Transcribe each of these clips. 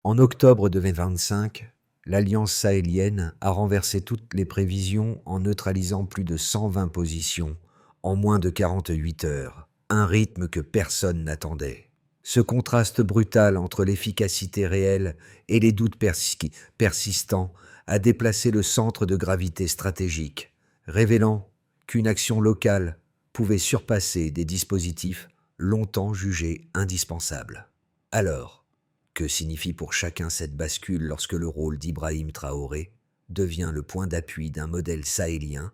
En octobre 2025, l'Alliance sahélienne a renversé toutes les prévisions en neutralisant plus de 120 positions en moins de 48 heures, un rythme que personne n'attendait. Ce contraste brutal entre l'efficacité réelle et les doutes persistants a déplacé le centre de gravité stratégique, révélant qu'une action locale pouvait surpasser des dispositifs longtemps jugés indispensables. Alors, que signifie pour chacun cette bascule lorsque le rôle d'Ibrahim Traoré devient le point d'appui d'un modèle sahélien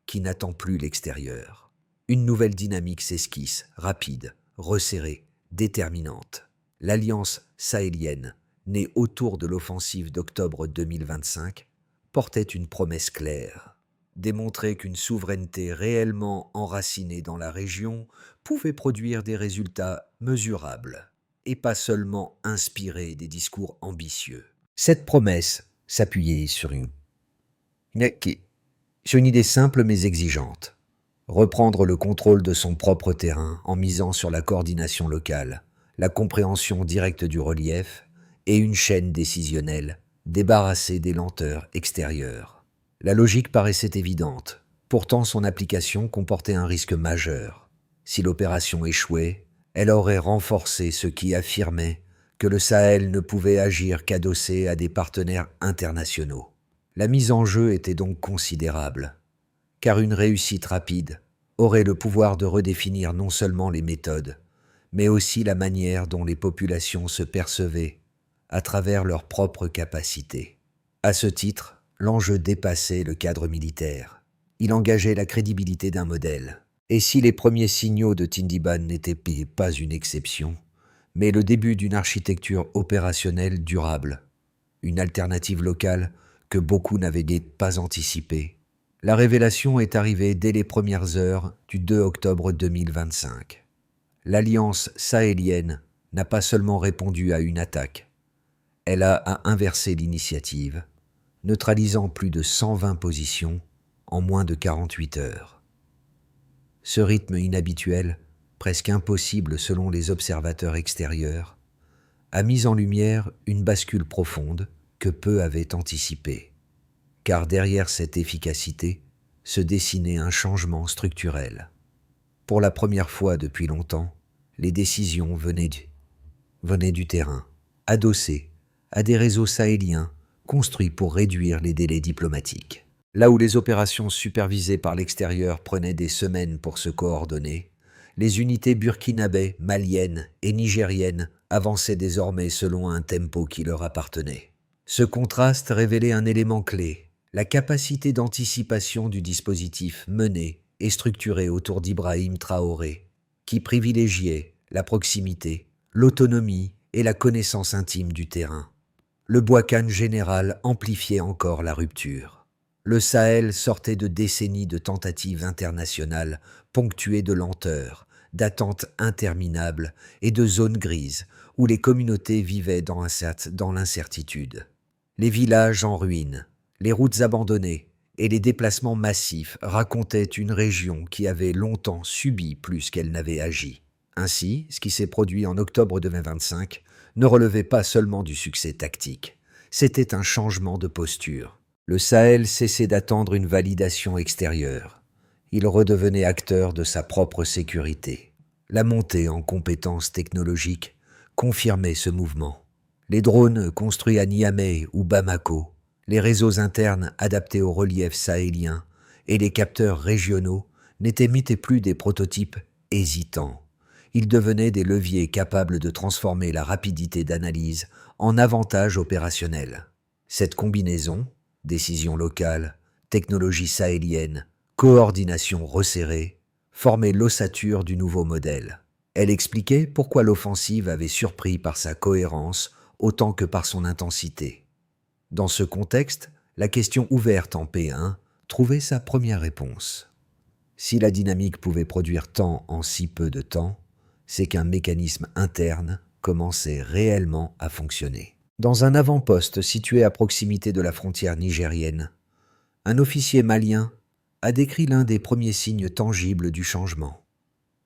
qui n'attend plus l'extérieur? Une nouvelle dynamique s'esquisse, rapide, resserrée, déterminante. L'Alliance sahélienne, née autour de l'offensive d'octobre 2025, portait une promesse claire: démontrer qu'une souveraineté réellement enracinée dans la région pouvait produire des résultats mesurables et pas seulement inspirer des discours ambitieux. Cette promesse s'appuyait sur une idée simple mais exigeante: reprendre le contrôle de son propre terrain en misant sur la coordination locale, la compréhension directe du relief et une chaîne décisionnelle débarrassée des lenteurs extérieures. La logique paraissait évidente, pourtant son application comportait un risque majeur. Si l'opération échouait, elle aurait renforcé ceux qui affirmaient que le Sahel ne pouvait agir qu'adossé à des partenaires internationaux. La mise en jeu était donc considérable, car une réussite rapide aurait le pouvoir de redéfinir non seulement les méthodes, mais aussi la manière dont les populations se percevaient à travers leurs propres capacités. À ce titre, l'enjeu dépassait le cadre militaire. Il engageait la crédibilité d'un modèle. Et si les premiers signaux de Tindiban n'étaient pas une exception, mais le début d'une architecture opérationnelle durable, une alternative locale que beaucoup n'avaient pas anticipée. La révélation est arrivée dès les premières heures du 2 octobre 2025. L'Alliance sahélienne n'a pas seulement répondu à une attaque, elle a inversé l'initiative, neutralisant plus de 120 positions en moins de 48 heures. Ce rythme inhabituel, presque impossible selon les observateurs extérieurs, a mis en lumière une bascule profonde que peu avaient anticipée. Car derrière cette efficacité se dessinait un changement structurel. Pour la première fois depuis longtemps, les décisions venaient du terrain, adossées à des réseaux sahéliens construits pour réduire les délais diplomatiques. Là où les opérations supervisées par l'extérieur prenaient des semaines pour se coordonner, les unités burkinabées, maliennes et nigériennes avançaient désormais selon un tempo qui leur appartenait. Ce contraste révélait un élément clé: la capacité d'anticipation du dispositif mené et structuré autour d'Ibrahim Traoré, qui privilégiait la proximité, l'autonomie et la connaissance intime du terrain. Le boucan général amplifiait encore la rupture. Le Sahel sortait de décennies de tentatives internationales ponctuées de lenteurs, d'attentes interminables et de zones grises où les communautés vivaient dans l'incertitude. Les villages en ruine, les routes abandonnées et les déplacements massifs racontaient une région qui avait longtemps subi plus qu'elle n'avait agi. Ainsi, ce qui s'est produit en octobre 2025 ne relevait pas seulement du succès tactique, c'était un changement de posture. Le Sahel cessait d'attendre une validation extérieure. Il redevenait acteur de sa propre sécurité. La montée en compétences technologiques confirmait ce mouvement. Les drones construits à Niamey ou Bamako, les réseaux internes adaptés au relief sahélien et les capteurs régionaux n'étaient plus des prototypes hésitants. Ils devenaient des leviers capables de transformer la rapidité d'analyse en avantage opérationnel. Cette combinaison, décision locale, technologie sahélienne, coordination resserrée, formait l'ossature du nouveau modèle. Elle expliquait pourquoi l'offensive avait surpris par sa cohérence autant que par son intensité. Dans ce contexte, la question ouverte en P1 trouvait sa première réponse. Si la dynamique pouvait produire tant en si peu de temps, c'est qu'un mécanisme interne commençait réellement à fonctionner. Dans un avant-poste situé à proximité de la frontière nigérienne, un officier malien a décrit l'un des premiers signes tangibles du changement.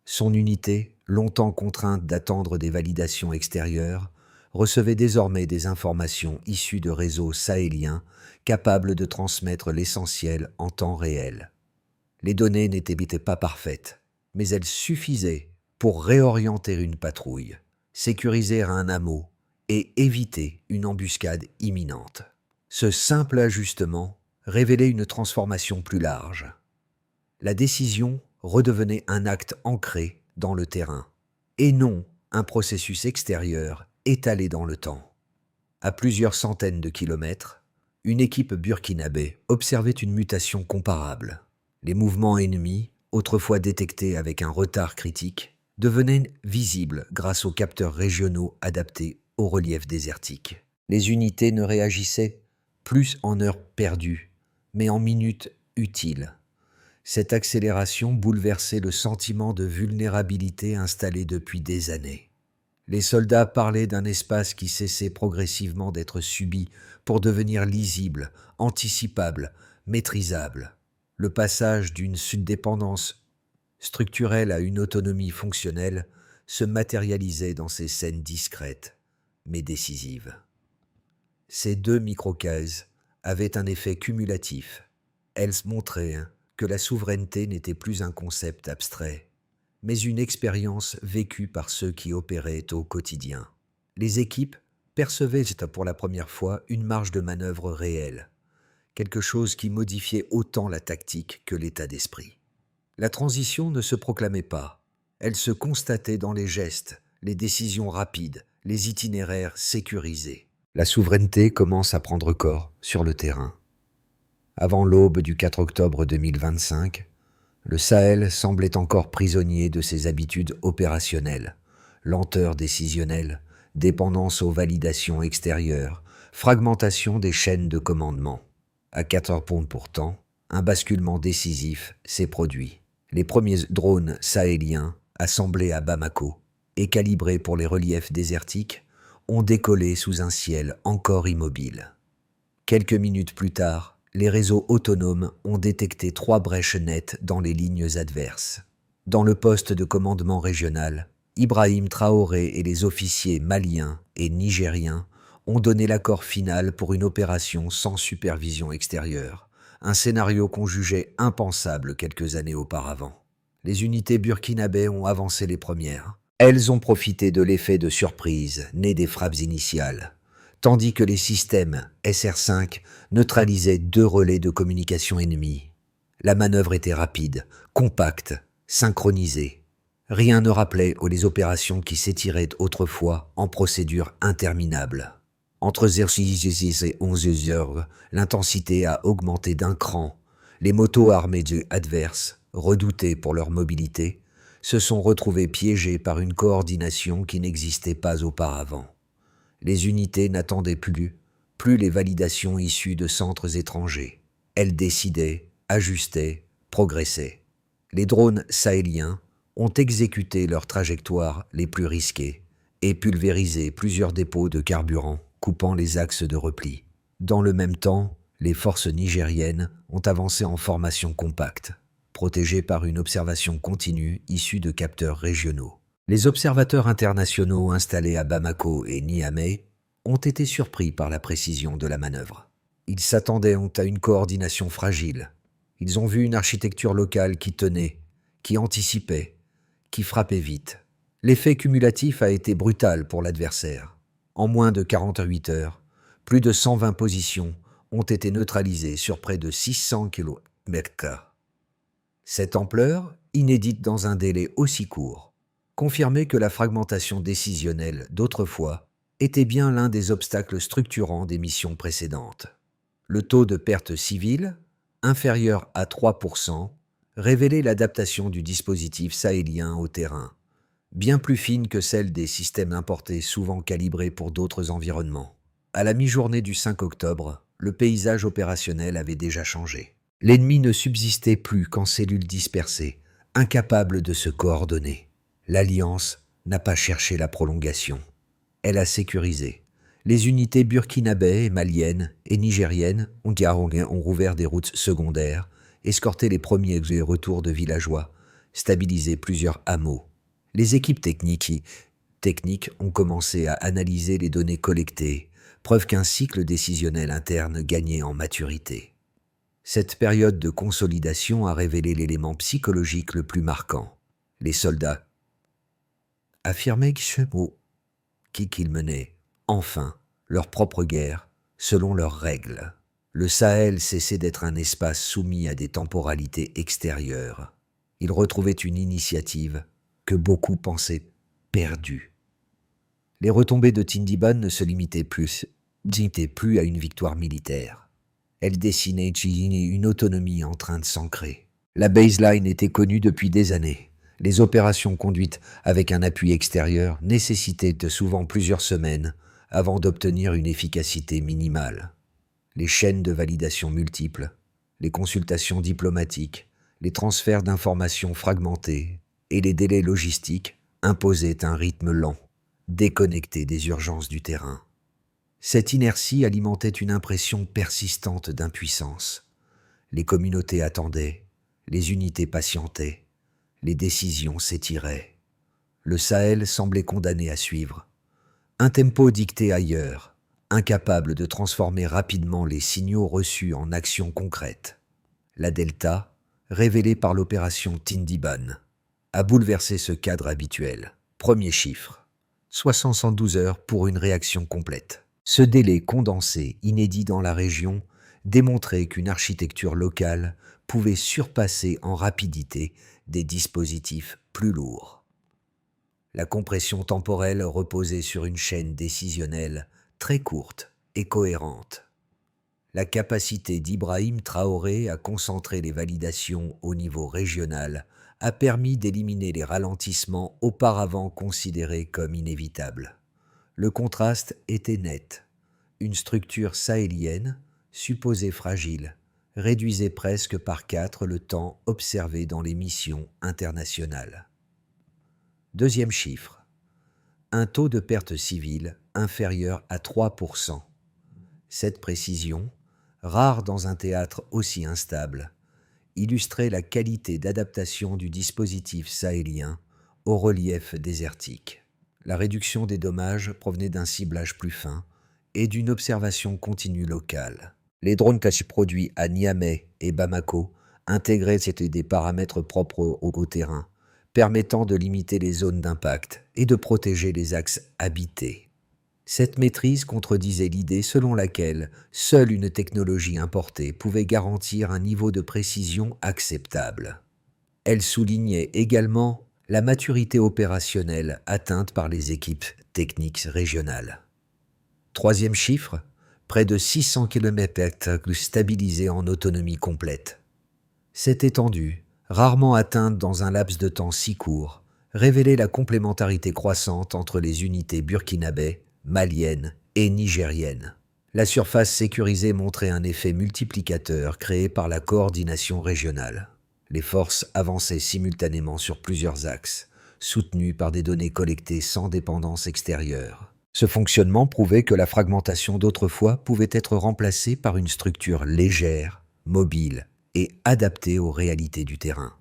Son unité, longtemps contrainte d'attendre des validations extérieures, recevaient désormais des informations issues de réseaux sahéliens capables de transmettre l'essentiel en temps réel. Les données n'étaient pas parfaites, mais elles suffisaient pour réorienter une patrouille, sécuriser un hameau et éviter une embuscade imminente. Ce simple ajustement révélait une transformation plus large. La décision redevenait un acte ancré dans le terrain, et non un processus extérieur étalé dans le temps. À plusieurs centaines de kilomètres, une équipe burkinabé observait une mutation comparable. Les mouvements ennemis, autrefois détectés avec un retard critique, devenaient visibles grâce aux capteurs régionaux adaptés au relief désertique. Les unités ne réagissaient plus en heures perdues, mais en minutes utiles. Cette accélération bouleversait le sentiment de vulnérabilité installé depuis des années. Les soldats parlaient d'un espace qui cessait progressivement d'être subi pour devenir lisible, anticipable, maîtrisable. Le passage d'une dépendance structurelle à une autonomie fonctionnelle se matérialisait dans ces scènes discrètes, mais décisives. Ces deux microcases avaient un effet cumulatif. Elles montraient que la souveraineté n'était plus un concept abstrait, mais une expérience vécue par ceux qui opéraient au quotidien. Les équipes percevaient pour la première fois une marge de manœuvre réelle, quelque chose qui modifiait autant la tactique que l'état d'esprit. La transition ne se proclamait pas, elle se constatait dans les gestes, les décisions rapides, les itinéraires sécurisés. La souveraineté commence à prendre corps sur le terrain. Avant l'aube du 4 octobre 2025, le Sahel semblait encore prisonnier de ses habitudes opérationnelles, lenteur décisionnelle, dépendance aux validations extérieures, fragmentation des chaînes de commandement. À 4 heures pourtant, un basculement décisif s'est produit. Les premiers drones sahéliens, assemblés à Bamako et calibrés pour les reliefs désertiques, ont décollé sous un ciel encore immobile. Quelques minutes plus tard, les réseaux autonomes ont détecté 3 brèches nettes dans les lignes adverses. Dans le poste de commandement régional, Ibrahim Traoré et les officiers maliens et nigériens ont donné l'accord final pour une opération sans supervision extérieure, un scénario qu'on jugeait impensable quelques années auparavant. Les unités burkinabées ont avancé les premières. Elles ont profité de l'effet de surprise né des frappes initiales, tandis que les systèmes SR5 neutralisaient 2 relais de communication ennemis. La manœuvre était rapide, compacte, synchronisée. Rien ne rappelait les opérations qui s'étiraient autrefois en procédure interminable. Entre 06 et 11 heures, l'intensité a augmenté d'un cran. Les motos armées adverses, redoutées pour leur mobilité, se sont retrouvées piégées par une coordination qui n'existait pas auparavant. Les unités n'attendaient plus les validations issues de centres étrangers. Elles décidaient, ajustaient, progressaient. Les drones sahéliens ont exécuté leurs trajectoires les plus risquées et pulvérisé plusieurs dépôts de carburant, coupant les axes de repli. Dans le même temps, les forces nigériennes ont avancé en formation compacte, protégées par une observation continue issue de capteurs régionaux. Les observateurs internationaux installés à Bamako et Niamey ont été surpris par la précision de la manœuvre. Ils s'attendaient à une coordination fragile. Ils ont vu une architecture locale qui tenait, qui anticipait, qui frappait vite. L'effet cumulatif a été brutal pour l'adversaire. En moins de 48 heures, plus de 120 positions ont été neutralisées sur près de 600 km². Cette ampleur, inédite dans un délai aussi court, confirmait que la fragmentation décisionnelle d'autrefois était bien l'un des obstacles structurants des missions précédentes. Le taux de perte civile, inférieur à 3%, révélait l'adaptation du dispositif sahélien au terrain, bien plus fine que celle des systèmes importés souvent calibrés pour d'autres environnements. À la mi-journée du 5 octobre, le paysage opérationnel avait déjà changé. L'ennemi ne subsistait plus qu'en cellules dispersées, incapables de se coordonner. L'Alliance n'a pas cherché la prolongation. Elle a sécurisé. Les unités burkinabées, maliennes et nigériennes ont rouvert des routes secondaires, escorté les premiers retours de villageois, stabilisé plusieurs hameaux. Les équipes techniques techniques ont commencé à analyser les données collectées, preuve qu'un cycle décisionnel interne gagnait en maturité. Cette période de consolidation a révélé l'élément psychologique le plus marquant. Les soldats affirmaient qu'ils menaient, enfin, leur propre guerre, selon leurs règles. Le Sahel cessait d'être un espace soumis à des temporalités extérieures. Il retrouvait une initiative que beaucoup pensaient perdue. Les retombées de Tindiban ne se limitaient plus à une victoire militaire. Elles dessinaient une autonomie en train de s'ancrer. La baseline était connue depuis des années. Les opérations conduites avec un appui extérieur nécessitaient souvent plusieurs semaines avant d'obtenir une efficacité minimale. Les chaînes de validation multiples, les consultations diplomatiques, les transferts d'informations fragmentés et les délais logistiques imposaient un rythme lent, déconnecté des urgences du terrain. Cette inertie alimentait une impression persistante d'impuissance. Les communautés attendaient, les unités patientaient, les décisions s'étiraient. Le Sahel semblait condamné à suivre. Un tempo dicté ailleurs, incapable de transformer rapidement les signaux reçus en actions concrètes. La Delta, révélée par l'opération Tindiban, a bouleversé ce cadre habituel. Premier chiffre, 72 heures pour une réaction complète. Ce délai condensé, inédit dans la région, démontrait qu'une architecture locale pouvait surpasser en rapidité des dispositifs plus lourds. La compression temporelle reposait sur une chaîne décisionnelle très courte et cohérente. La capacité d'Ibrahim Traoré à concentrer les validations au niveau régional a permis d'éliminer les ralentissements auparavant considérés comme inévitables. Le contraste était net. Une structure sahélienne, supposée fragile, réduisait presque par 4 le temps observé dans les missions internationales. Deuxième chiffre, un taux de perte civile inférieur à 3%. Cette précision, rare dans un théâtre aussi instable, illustrait la qualité d'adaptation du dispositif sahélien au relief désertique. La réduction des dommages provenait d'un ciblage plus fin et d'une observation continue locale. Les drones produits à Niamey et Bamako intégraient des paramètres propres au terrain, permettant de limiter les zones d'impact et de protéger les axes habités. Cette maîtrise contredisait l'idée selon laquelle seule une technologie importée pouvait garantir un niveau de précision acceptable. Elle soulignait également la maturité opérationnelle atteinte par les équipes techniques régionales. Troisième chiffre, près de 600 km stabilisés en autonomie complète. Cette étendue, rarement atteinte dans un laps de temps si court, révélait la complémentarité croissante entre les unités burkinabè, maliennes et nigériennes. La surface sécurisée montrait un effet multiplicateur créé par la coordination régionale. Les forces avançaient simultanément sur plusieurs axes, soutenues par des données collectées sans dépendance extérieure. Ce fonctionnement prouvait que la fragmentation d'autrefois pouvait être remplacée par une structure légère, mobile et adaptée aux réalités du terrain.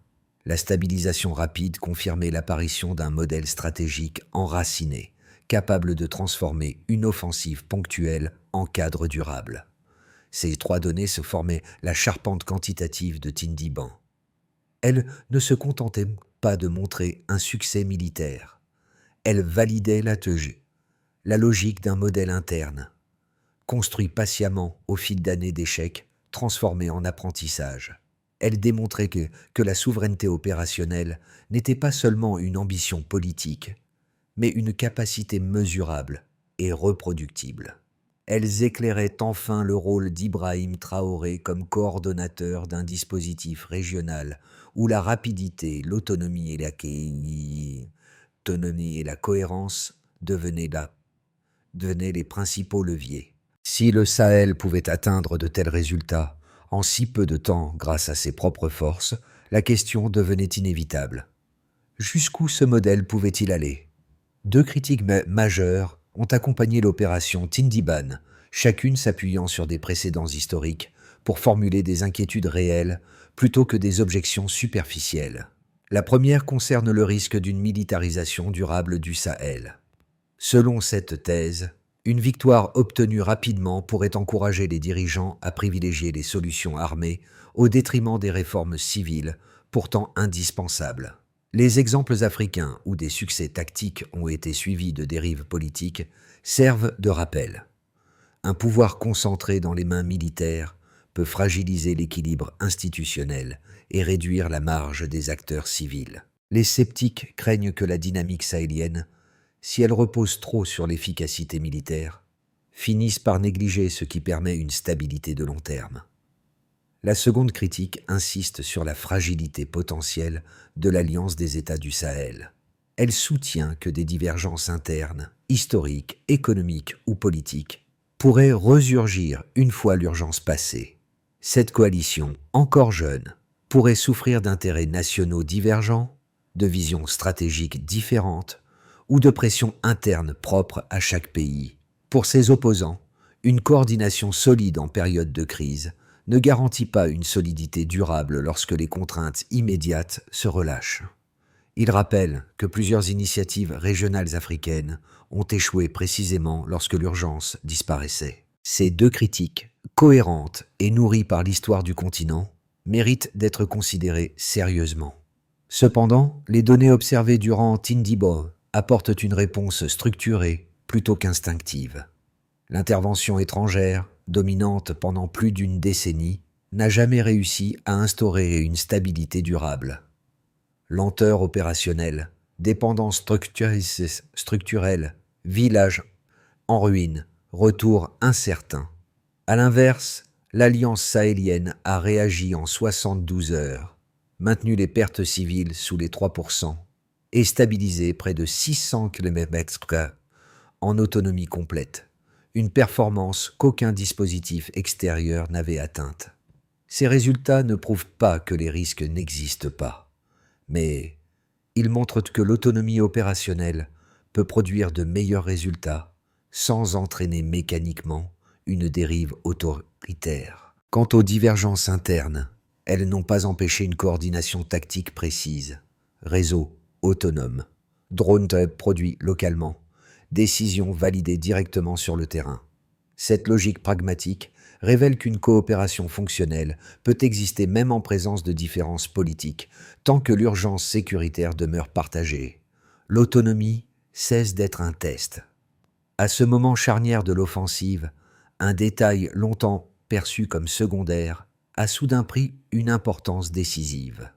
La stabilisation rapide confirmait l'apparition d'un modèle stratégique enraciné, capable de transformer une offensive ponctuelle en cadre durable. Ces 3 données se formaient la charpente quantitative de Tindiban. Elle ne se contentait pas de montrer un succès militaire. Elle validait la logique d'un modèle interne, construit patiemment au fil d'années d'échecs, transformé en apprentissage. Elle démontrait que la souveraineté opérationnelle n'était pas seulement une ambition politique, mais une capacité mesurable et reproductible. Elles éclairaient enfin le rôle d'Ibrahim Traoré comme coordonnateur d'un dispositif régional où la rapidité, l'autonomie et la cohérence devenaient les principaux leviers. Si le Sahel pouvait atteindre de tels résultats en si peu de temps grâce à ses propres forces, la question devenait inévitable. Jusqu'où ce modèle pouvait-il aller ? 2 critiques majeures ont accompagné l'opération Tindiban, chacune s'appuyant sur des précédents historiques pour formuler des inquiétudes réelles plutôt que des objections superficielles. La première concerne le risque d'une militarisation durable du Sahel. Selon cette thèse, une victoire obtenue rapidement pourrait encourager les dirigeants à privilégier les solutions armées au détriment des réformes civiles, pourtant indispensables. Les exemples africains où des succès tactiques ont été suivis de dérives politiques servent de rappel. Un pouvoir concentré dans les mains militaires peut fragiliser l'équilibre institutionnel et réduire la marge des acteurs civils. Les sceptiques craignent que la dynamique sahélienne, si elle repose trop sur l'efficacité militaire, finisse par négliger ce qui permet une stabilité de long terme. La seconde critique insiste sur la fragilité potentielle de l'Alliance des États du Sahel. Elle soutient que des divergences internes, historiques, économiques ou politiques, pourraient resurgir une fois l'urgence passée. Cette coalition, encore jeune, pourrait souffrir d'intérêts nationaux divergents, de visions stratégiques différentes ou de pressions internes propres à chaque pays. Pour ses opposants, une coordination solide en période de crise ne garantit pas une solidité durable lorsque les contraintes immédiates se relâchent. Il rappelle que plusieurs initiatives régionales africaines ont échoué précisément lorsque l'urgence disparaissait. Ces deux critiques, cohérentes et nourries par l'histoire du continent, méritent d'être considérées sérieusement. Cependant, les données observées durant Tindibo apportent une réponse structurée plutôt qu'instinctive. L'intervention étrangère, dominante pendant plus d'une décennie, n'a jamais réussi à instaurer une stabilité durable. Lenteur opérationnelle, dépendance structurelle, village en ruine, retour incertain. À l'inverse, l'Alliance sahélienne a réagi en 72 heures, maintenu les pertes civiles sous les 3% et stabilisé près de 600 km² en autonomie complète, une performance qu'aucun dispositif extérieur n'avait atteinte. Ces résultats ne prouvent pas que les risques n'existent pas, mais ils montrent que l'autonomie opérationnelle peut produire de meilleurs résultats sans entraîner mécaniquement une dérive autoritaire. Quant aux divergences internes, elles n'ont pas empêché une coordination tactique précise, réseau autonome, drones produits localement, décisions validées directement sur le terrain. Cette logique pragmatique révèle qu'une coopération fonctionnelle peut exister même en présence de différences politiques, tant que l'urgence sécuritaire demeure partagée. L'autonomie cesse d'être un test. À ce moment charnière de l'offensive, un détail longtemps perçu comme secondaire a soudain pris une importance décisive.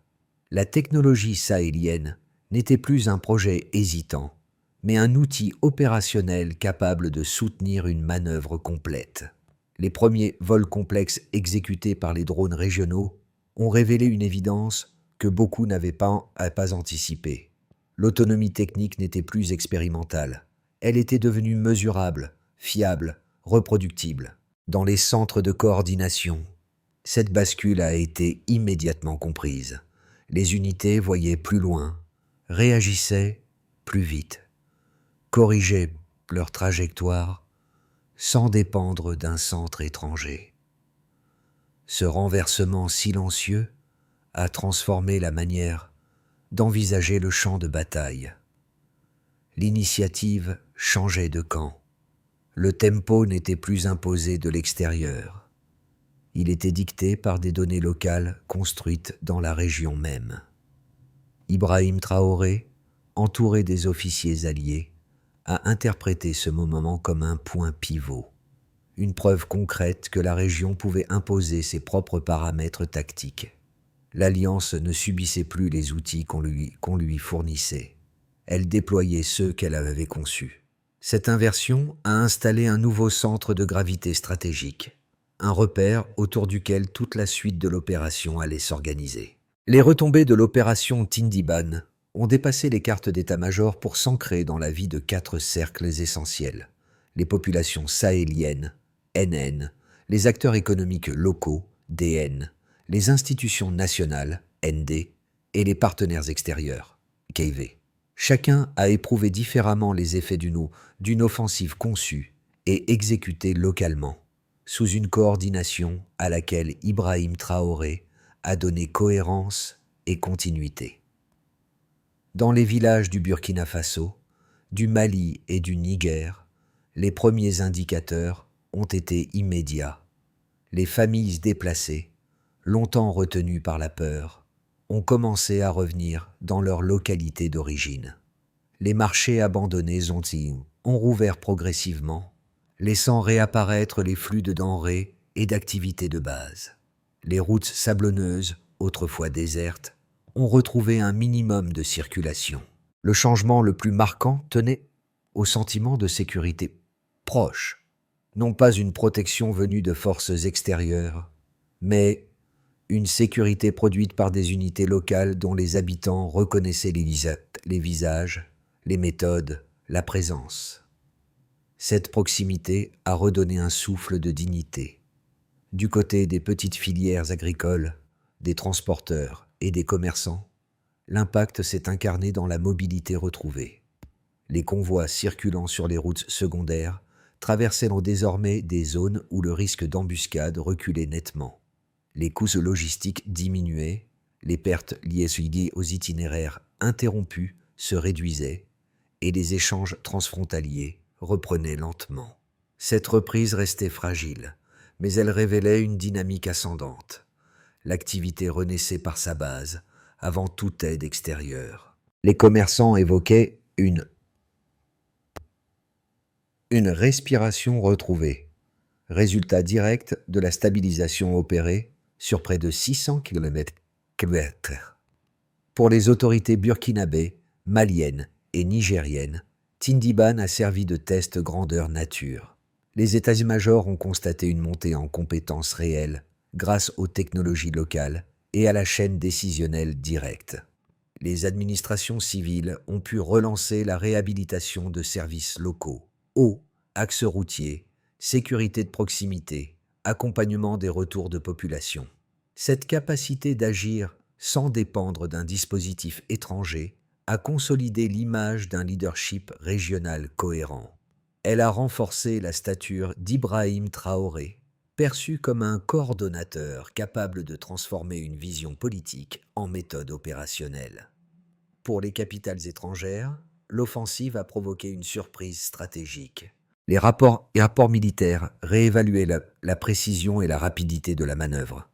La technologie sahélienne n'était plus un projet hésitant, mais un outil opérationnel capable de soutenir une manœuvre complète. Les premiers vols complexes exécutés par les drones régionaux ont révélé une évidence que beaucoup n'avaient pas anticipée. L'autonomie technique n'était plus expérimentale. Elle était devenue mesurable, fiable, reproductible. Dans les centres de coordination, cette bascule a été immédiatement comprise. Les unités voyaient plus loin, réagissaient plus vite, corrigeaient leur trajectoire sans dépendre d'un centre étranger. Ce renversement silencieux a transformé la manière d'envisager le champ de bataille. L'initiative changeait de camp. Le tempo n'était plus imposé de l'extérieur. Il était dicté par des données locales construites dans la région même. Ibrahim Traoré, entouré des officiers alliés, a interprété ce moment comme un point pivot, une preuve concrète que la région pouvait imposer ses propres paramètres tactiques. L'Alliance ne subissait plus les outils qu'on lui fournissait. Elle déployait ceux qu'elle avait conçus. Cette inversion a installé un nouveau centre de gravité stratégique, un repère autour duquel toute la suite de l'opération allait s'organiser. Les retombées de l'opération Tindiban ont dépassé les cartes d'état-major pour s'ancrer dans la vie de 4 cercles essentiels: les populations sahéliennes, NN, les acteurs économiques locaux, DN, les institutions nationales, ND, et les partenaires extérieurs, KV. Chacun a éprouvé différemment les effets d'une offensive conçue et exécutée localement, sous une coordination à laquelle Ibrahim Traoré a donné cohérence et continuité. Dans les villages du Burkina Faso, du Mali et du Niger, les premiers indicateurs ont été immédiats. Les familles déplacées, longtemps retenues par la peur, ont commencé à revenir dans leur localité d'origine. Les marchés abandonnés ont rouvert progressivement, laissant réapparaître les flux de denrées et d'activités de base. Les routes sablonneuses, autrefois désertes, ont retrouvé un minimum de circulation. Le changement le plus marquant tenait au sentiment de sécurité proche, non pas une protection venue de forces extérieures, mais une sécurité produite par des unités locales dont les habitants reconnaissaient les visages, les méthodes, la présence. Cette proximité a redonné un souffle de dignité. Du côté des petites filières agricoles, des transporteurs et des commerçants, l'impact s'est incarné dans la mobilité retrouvée. Les convois circulant sur les routes secondaires traversaient désormais des zones où le risque d'embuscade reculait nettement. Les coûts logistiques diminuaient, les pertes liées aux itinéraires interrompus se réduisaient et les échanges transfrontaliers reprenaient lentement. Cette reprise restait fragile, mais elle révélait une dynamique ascendante. L'activité renaissait par sa base, avant toute aide extérieure. Les commerçants évoquaient une respiration retrouvée, résultat direct de la stabilisation opérée sur près de 600 km. Pour les autorités burkinabées, maliennes et nigériennes, Tindiban a servi de test grandeur nature. Les états-majors ont constaté une montée en compétences réelles grâce aux technologies locales et à la chaîne décisionnelle directe. Les administrations civiles ont pu relancer la réhabilitation de services locaux, eau, axes routiers, sécurité de proximité, accompagnement des retours de population. Cette capacité d'agir sans dépendre d'un dispositif étranger a consolidé l'image d'un leadership régional cohérent. Elle a renforcé la stature d'Ibrahim Traoré, perçu comme un coordonnateur capable de transformer une vision politique en méthode opérationnelle. Pour les capitales étrangères, l'offensive a provoqué une surprise stratégique. Les rapports militaires réévaluaient la précision et la rapidité de la manœuvre.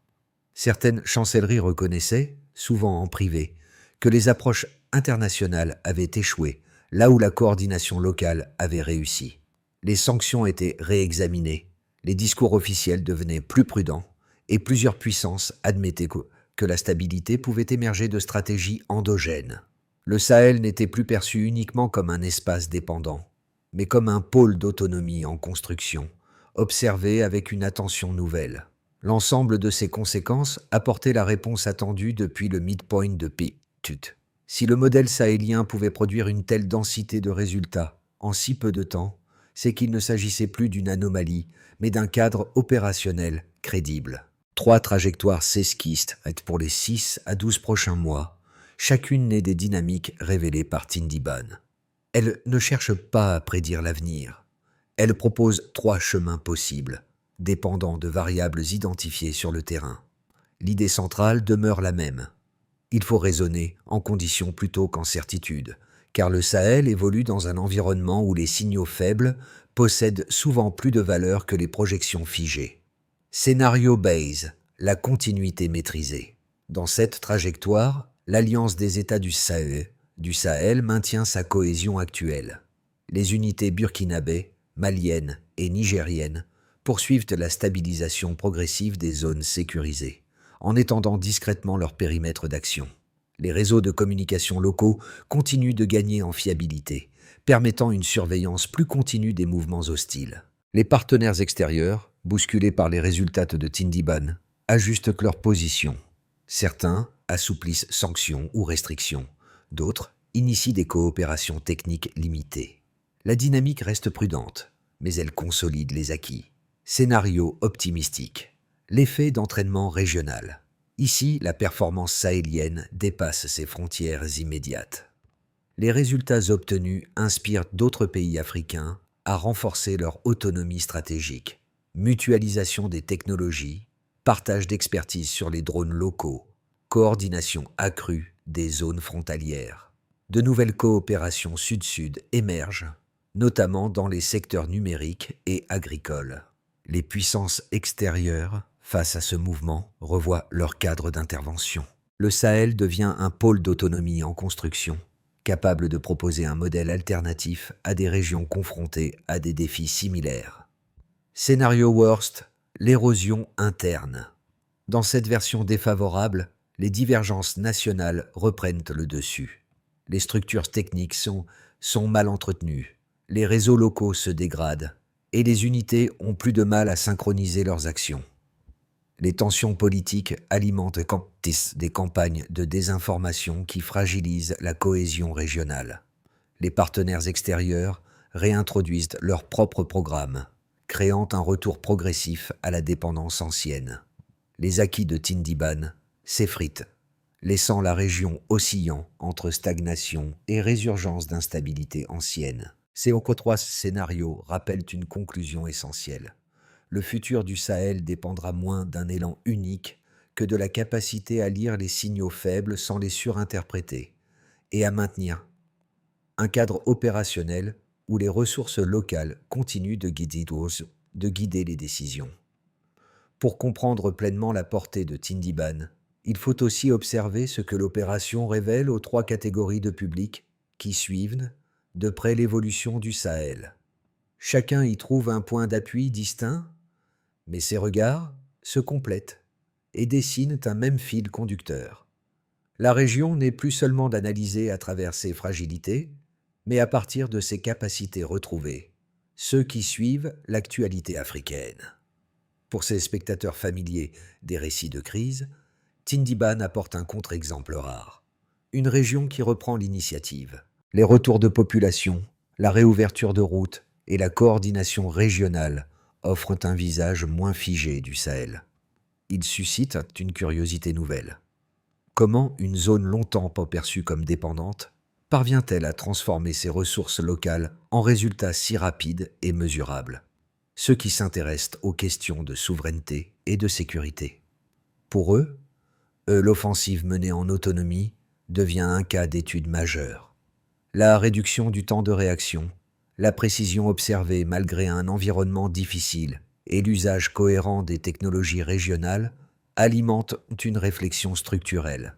Certaines chancelleries reconnaissaient, souvent en privé, que les approches internationales avaient échoué, là où la coordination locale avait réussi. Les sanctions étaient réexaminées, les discours officiels devenaient plus prudents, et plusieurs puissances admettaient que la stabilité pouvait émerger de stratégies endogènes. Le Sahel n'était plus perçu uniquement comme un espace dépendant, mais comme un pôle d'autonomie en construction, observé avec une attention nouvelle. L'ensemble de ces conséquences apportait la réponse attendue depuis le midpoint de Ptut. Si le modèle sahélien pouvait produire une telle densité de résultats en si peu de temps, c'est qu'il ne s'agissait plus d'une anomalie, mais d'un cadre opérationnel crédible. 3 trajectoires s'esquissent pour les 6 à 12 prochains mois, chacune née des dynamiques révélées par Tindiban. Elle ne cherche pas à prédire l'avenir. Elle propose 3 chemins possibles, dépendant de variables identifiées sur le terrain. L'idée centrale demeure la même. Il faut raisonner en conditions plutôt qu'en certitude, car le Sahel évolue dans un environnement où les signaux faibles possèdent souvent plus de valeur que les projections figées. Scénario base, la continuité maîtrisée. Dans cette trajectoire, l'Alliance des États du Sahel maintient sa cohésion actuelle. Les unités burkinabées, maliennes et nigériennes poursuivent la stabilisation progressive des zones sécurisées, en étendant discrètement leur périmètre d'action. Les réseaux de communication locaux continuent de gagner en fiabilité, permettant une surveillance plus continue des mouvements hostiles. Les partenaires extérieurs, bousculés par les résultats de Tindiban, ajustent leur position. Certains assouplissent sanctions ou restrictions, d'autres initient des coopérations techniques limitées. La dynamique reste prudente, mais elle consolide les acquis. Scénario optimistique. L'effet d'entraînement régional. Ici, la performance sahélienne dépasse ses frontières immédiates. Les résultats obtenus inspirent d'autres pays africains à renforcer leur autonomie stratégique. Mutualisation des technologies, partage d'expertise sur les drones locaux, coordination accrue des zones frontalières. De nouvelles coopérations sud-sud émergent, notamment dans les secteurs numériques et agricoles. Les puissances extérieures, face à ce mouvement, revoient leur cadre d'intervention. Le Sahel devient un pôle d'autonomie en construction, capable de proposer un modèle alternatif à des régions confrontées à des défis similaires. Scénario worst, l'érosion interne. Dans cette version défavorable, les divergences nationales reprennent le dessus. Les structures techniques sont mal entretenues, les réseaux locaux se dégradent, et les unités ont plus de mal à synchroniser leurs actions. Les tensions politiques alimentent des campagnes de désinformation qui fragilisent la cohésion régionale. Les partenaires extérieurs réintroduisent leurs propres programmes, créant un retour progressif à la dépendance ancienne. Les acquis de Tindiban s'effritent, laissant la région oscillant entre stagnation et résurgence d'instabilité ancienne. Ces trois scénarios rappellent une conclusion essentielle. Le futur du Sahel dépendra moins d'un élan unique que de la capacité à lire les signaux faibles sans les surinterpréter et à maintenir un cadre opérationnel où les ressources locales continuent de guider les décisions. Pour comprendre pleinement la portée de Tindiban, il faut aussi observer ce que l'opération révèle aux trois catégories de publics qui suivent de près l'évolution du Sahel. Chacun y trouve un point d'appui distinct, mais ces regards se complètent et dessinent un même fil conducteur. La région n'est plus seulement d'analyser à travers ses fragilités, mais à partir de ses capacités retrouvées, ceux qui suivent l'actualité africaine. Pour ces spectateurs familiers des récits de crise, Tindiban apporte un contre-exemple rare. Une région qui reprend l'initiative. Les retours de population, la réouverture de routes et la coordination régionale offrent un visage moins figé du Sahel. Ils suscitent une curiosité nouvelle. Comment une zone longtemps pas perçue comme dépendante parvient-elle à transformer ses ressources locales en résultats si rapides et mesurables? Ceux qui s'intéressent aux questions de souveraineté et de sécurité. Pour eux, l'offensive menée en autonomie devient un cas d'étude majeure. La réduction du temps de réaction, la précision observée malgré un environnement difficile et l'usage cohérent des technologies régionales alimentent une réflexion structurelle.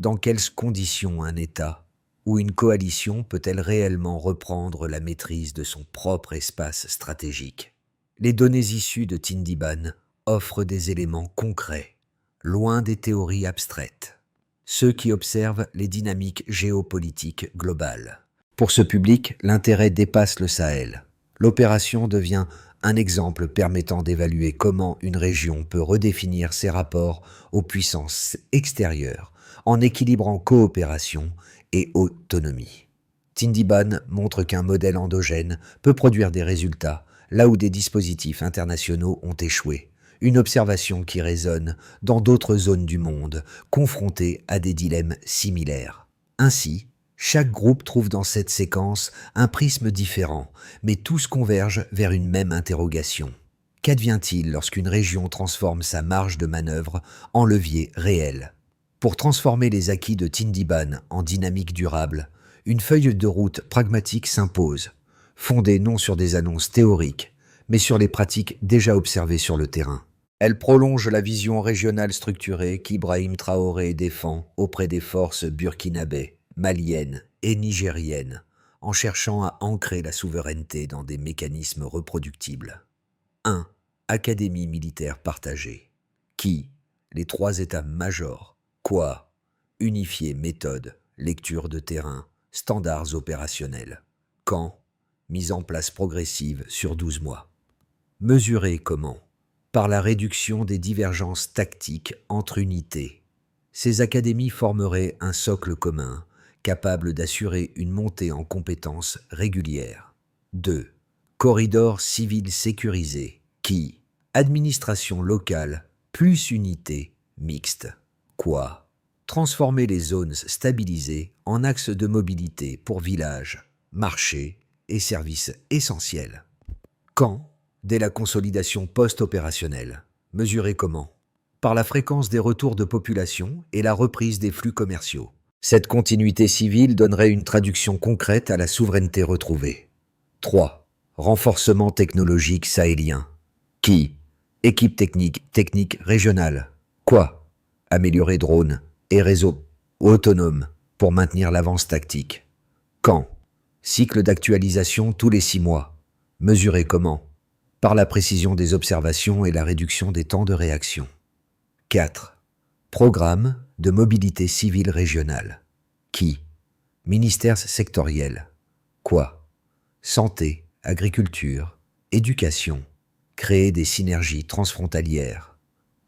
Dans quelles conditions un État ou une coalition peut-elle réellement reprendre la maîtrise de son propre espace stratégique? Les données issues de Tindiban offrent des éléments concrets, loin des théories abstraites. Ceux qui observent les dynamiques géopolitiques globales. Pour ce public, l'intérêt dépasse le Sahel. L'opération devient un exemple permettant d'évaluer comment une région peut redéfinir ses rapports aux puissances extérieures en équilibrant coopération et autonomie. Tindiban montre qu'un modèle endogène peut produire des résultats là où des dispositifs internationaux ont échoué. Une observation qui résonne dans d'autres zones du monde, confrontées à des dilemmes similaires. Ainsi, chaque groupe trouve dans cette séquence un prisme différent, mais tous convergent vers une même interrogation. Qu'advient-il lorsqu'une région transforme sa marge de manœuvre en levier réel? Pour transformer les acquis de Tindiban en dynamique durable, une feuille de route pragmatique s'impose, fondée non sur des annonces théoriques, mais sur les pratiques déjà observées sur le terrain. Elle prolonge la vision régionale structurée qu'Ibrahim Traoré défend auprès des forces burkinabées, maliennes et nigériennes, en cherchant à ancrer la souveraineté dans des mécanismes reproductibles. 1. Académie militaire partagée. Qui? Les trois états-majors. Quoi? Unifier méthode, lecture de terrain, standards opérationnels. Quand? Mise en place progressive sur 12 mois. Mesurer comment? Par la réduction des divergences tactiques entre unités. Ces académies formeraient un socle commun, capable d'assurer une montée en compétences régulière. 2. Corridor civil sécurisé, qui? Administration locale, plus unité, mixte. Quoi? Transformer les zones stabilisées en axes de mobilité pour villages, marchés et services essentiels. Quand? Dès la consolidation post-opérationnelle. Mesurer comment? Par la fréquence des retours de population et la reprise des flux commerciaux. Cette continuité civile donnerait une traduction concrète à la souveraineté retrouvée. 3. Renforcement technologique sahélien. Qui? Équipe technique régionale. Quoi? Améliorer drones et réseaux autonomes pour maintenir l'avance tactique. Quand? Cycle d'actualisation tous les 6 mois. Mesurer comment? Par la précision des observations et la réduction des temps de réaction. 4. Programme de mobilité civile régionale. Qui? Ministères sectoriels. Quoi? Santé, agriculture, éducation. Créer des synergies transfrontalières.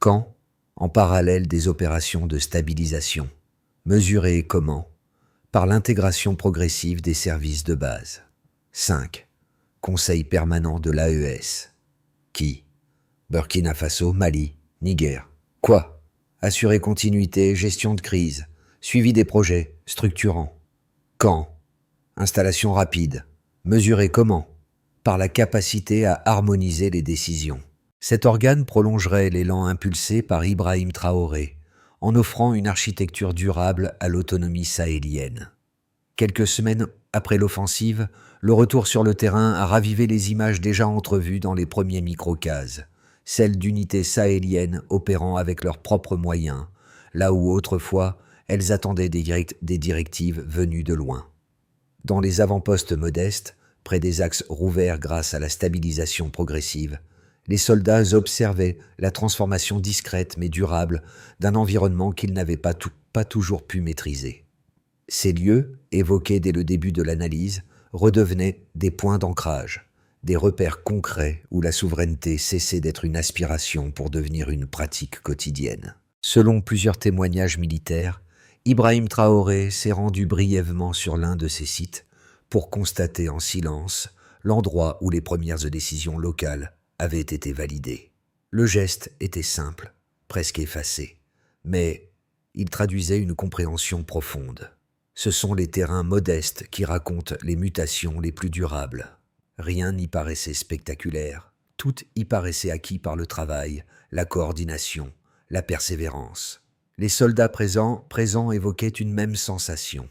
Quand? En parallèle des opérations de stabilisation. Mesurer comment? Par l'intégration progressive des services de base. 5. Conseil permanent de l'AES. Qui? Burkina Faso, Mali, Niger. Quoi? Assurer continuité, gestion de crise, suivi des projets structurants. Quand? Installation rapide. Mesurer comment? Par la capacité à harmoniser les décisions. Cet organe prolongerait l'élan impulsé par Ibrahim Traoré, en offrant une architecture durable à l'autonomie sahélienne. Quelques semaines après l'offensive, le retour sur le terrain a ravivé les images déjà entrevues dans les premiers microcases, celles d'unités sahéliennes opérant avec leurs propres moyens, là où autrefois elles attendaient des directives venues de loin. Dans les avant-postes modestes, près des axes rouverts grâce à la stabilisation progressive, les soldats observaient la transformation discrète mais durable d'un environnement qu'ils n'avaient pas toujours pu maîtriser. Ces lieux, évoqués dès le début de l'analyse, redevenaient des points d'ancrage, des repères concrets où la souveraineté cessait d'être une aspiration pour devenir une pratique quotidienne. Selon plusieurs témoignages militaires, Ibrahim Traoré s'est rendu brièvement sur l'un de ces sites pour constater en silence l'endroit où les premières décisions locales avaient été validées. Le geste était simple, presque effacé, mais il traduisait une compréhension profonde. Ce sont les terrains modestes qui racontent les mutations les plus durables. Rien n'y paraissait spectaculaire, tout y paraissait acquis par le travail, la coordination, la persévérance. Les soldats présents évoquaient une même sensation,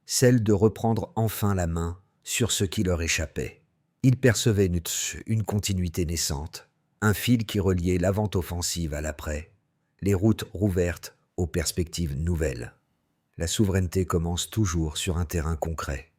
celle de reprendre enfin la main sur ce qui leur échappait. Ils percevaient une continuité naissante, un fil qui reliait l'avant-offensive à l'après, les routes rouvertes aux perspectives nouvelles. La souveraineté commence toujours sur un terrain concret.